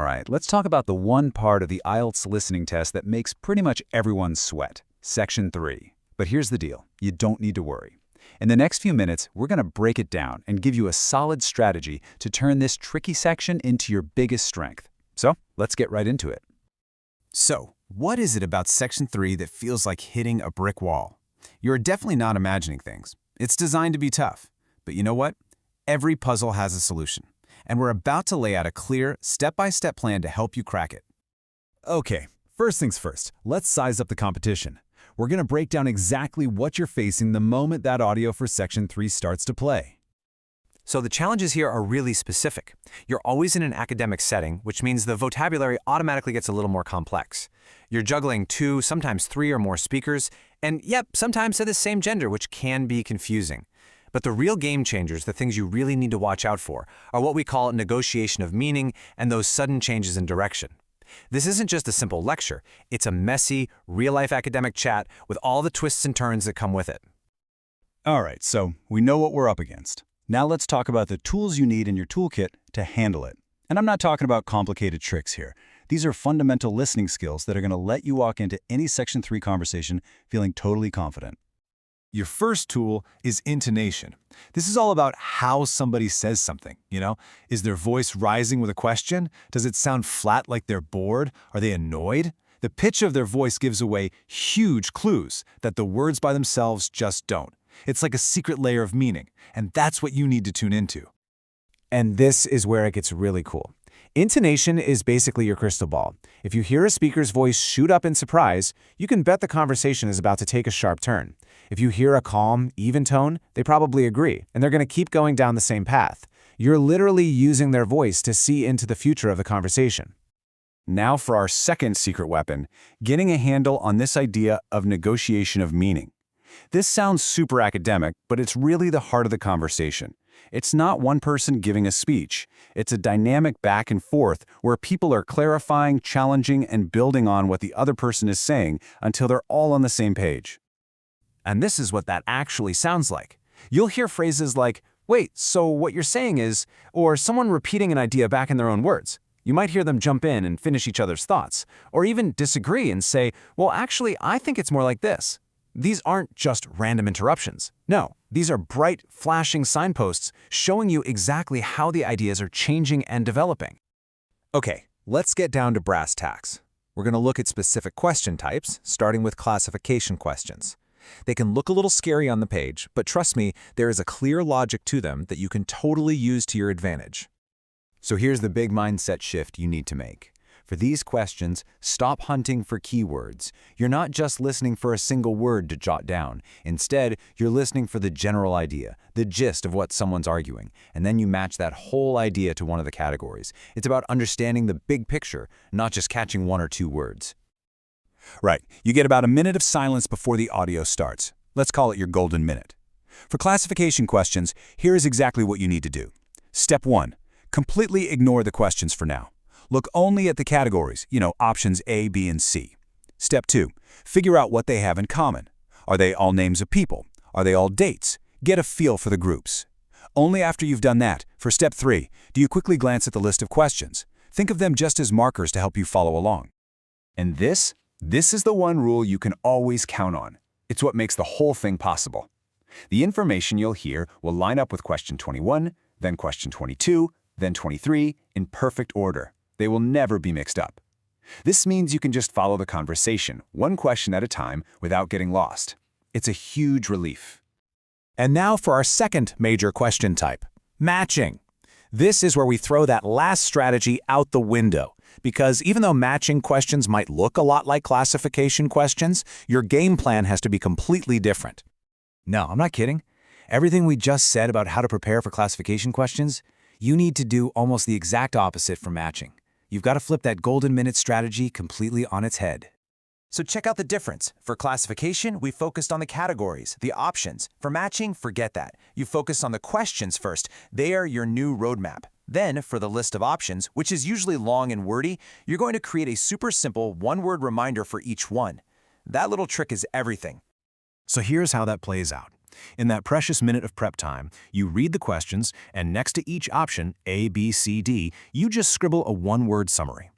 right, let's talk about the one part of the IELTS listening test that makes pretty much everyone sweat, Section 3. But here's the deal, you don't need to worry. In the next few minutes, we're going to break it down and give you a solid strategy to turn this tricky section into your biggest strength. So, let's get right into it. So, what is it about Section 3 that feels like hitting a brick wall? You're definitely not imagining things. It's designed to be tough. But you know what? Every puzzle has a solution. And we're about to lay out a clear, step-by-step plan to help you crack it. Okay, first things first, let's size up the competition. We're going to break down exactly what you're facing the moment that audio for Section 3 starts to play. So the challenges here are really specific. You're always in an academic setting, which means the vocabulary automatically gets a little more complex. You're juggling 2, sometimes 3 or more speakers, and yep, sometimes they're the same gender, which can be confusing. But the real game changers, the things you really need to watch out for, are what we call negotiation of meaning and those sudden changes in direction. This isn't just a simple lecture, it's a messy, real-life academic chat with all the twists and turns that come with it. All right, so we know what we're up against. Now let's talk about the tools you need in your toolkit to handle it. And I'm not talking about complicated tricks here. These are fundamental listening skills that are going to let you walk into any Section 3 conversation feeling totally confident. Your first tool is intonation. This is all about how somebody says something, Is their voice rising with a question? Does it sound flat like they're bored? Are they annoyed? The pitch of their voice gives away huge clues that the words by themselves just don't. It's like a secret layer of meaning, and that's what you need to tune into. And this is where it gets really cool. Intonation is basically your crystal ball. If you hear a speaker's voice shoot up in surprise, you can bet the conversation is about to take a sharp turn. If you hear a calm, even tone, they probably agree, and they're going to keep going down the same path. You're literally using their voice to see into the future of the conversation. Now for our second secret weapon, getting a handle on this idea of negotiation of meaning. This sounds super academic, but it's really the heart of the conversation. It's not one person giving a speech. It's a dynamic back and forth where people are clarifying, challenging, and building on what the other person is saying until they're all on the same page. And this is what that actually sounds like. You'll hear phrases like, wait, so what you're saying is, or someone repeating an idea back in their own words. You might hear them jump in and finish each other's thoughts, or even disagree and say, well, actually, I think it's more like this. These aren't just random interruptions. No, these are bright, flashing signposts showing you exactly how the ideas are changing and developing. Okay, let's get down to brass tacks. We're going to look at specific question types, starting with classification questions. They can look a little scary on the page, but trust me, there is a clear logic to them that you can totally use to your advantage. So here's the big mindset shift you need to make. For these questions, stop hunting for keywords. You're not just listening for a single word to jot down. Instead, you're listening for the general idea, the gist of what someone's arguing, and then you match that whole idea to one of the categories. It's about understanding the big picture, not just catching 1 or 2 words. Right, you get about a minute of silence before the audio starts. Let's call it your golden minute. For classification questions, here is exactly what you need to do. Step 1, completely ignore the questions for now. Look only at the categories, options A, B, and C. Step 2, figure out what they have in common. Are they all names of people? Are they all dates? Get a feel for the groups. Only after you've done that, for step 3, do you quickly glance at the list of questions. Think of them just as markers to help you follow along. And this is the one rule you can always count on. It's what makes the whole thing possible. The information you'll hear will line up with question 21, then question 22, then 23, in perfect order. They will never be mixed up. This means you can just follow the conversation, one question at a time, without getting lost. It's a huge relief. And now for our second major question type, matching. This is where we throw that last strategy out the window, because even though matching questions might look a lot like classification questions, your game plan has to be completely different. No, I'm not kidding. Everything we just said about how to prepare for classification questions, you need to do almost the exact opposite for matching. You've got to flip that golden minute strategy completely on its head. So check out the difference. For classification, we focused on the categories, the options. For matching, forget that. You focus on the questions first. They are your new roadmap. Then, for the list of options, which is usually long and wordy, you're going to create a super simple one-word reminder for each one. That little trick is everything. So here's how that plays out. In that precious minute of prep time, you read the questions, and next to each option, A, B, C, D, you just scribble a one-word summary.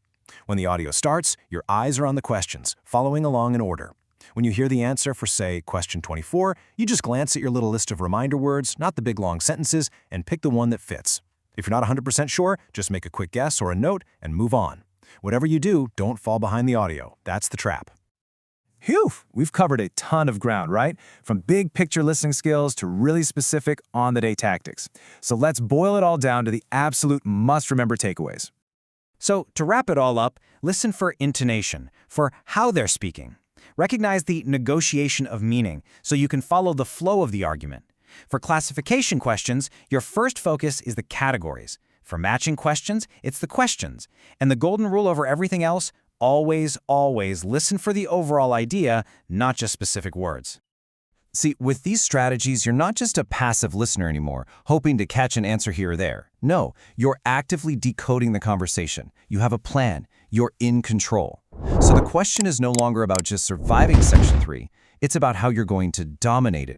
When the audio starts, your eyes are on the questions, following along in order. When you hear the answer for, say, question 24, you just glance at your little list of reminder words, not the big long sentences, and pick the one that fits. If you're not 100% sure, just make a quick guess or a note and move on. Whatever you do, don't fall behind the audio. That's the trap. Phew! We've covered a ton of ground, right? From big picture listening skills to really specific on-the-day tactics. So let's boil it all down to the absolute must-remember takeaways. So, to wrap it all up, listen for intonation, for how they're speaking. Recognize the negotiation of meaning so you can follow the flow of the argument. For classification questions, your first focus is the categories. For matching questions, it's the questions. And the golden rule over everything else, always, always listen for the overall idea, not just specific words. See, with these strategies, you're not just a passive listener anymore, hoping to catch an answer here or there. No, you're actively decoding the conversation. You have a plan. You're in control. So the question is no longer about just surviving Section 3. It's about how you're going to dominate it.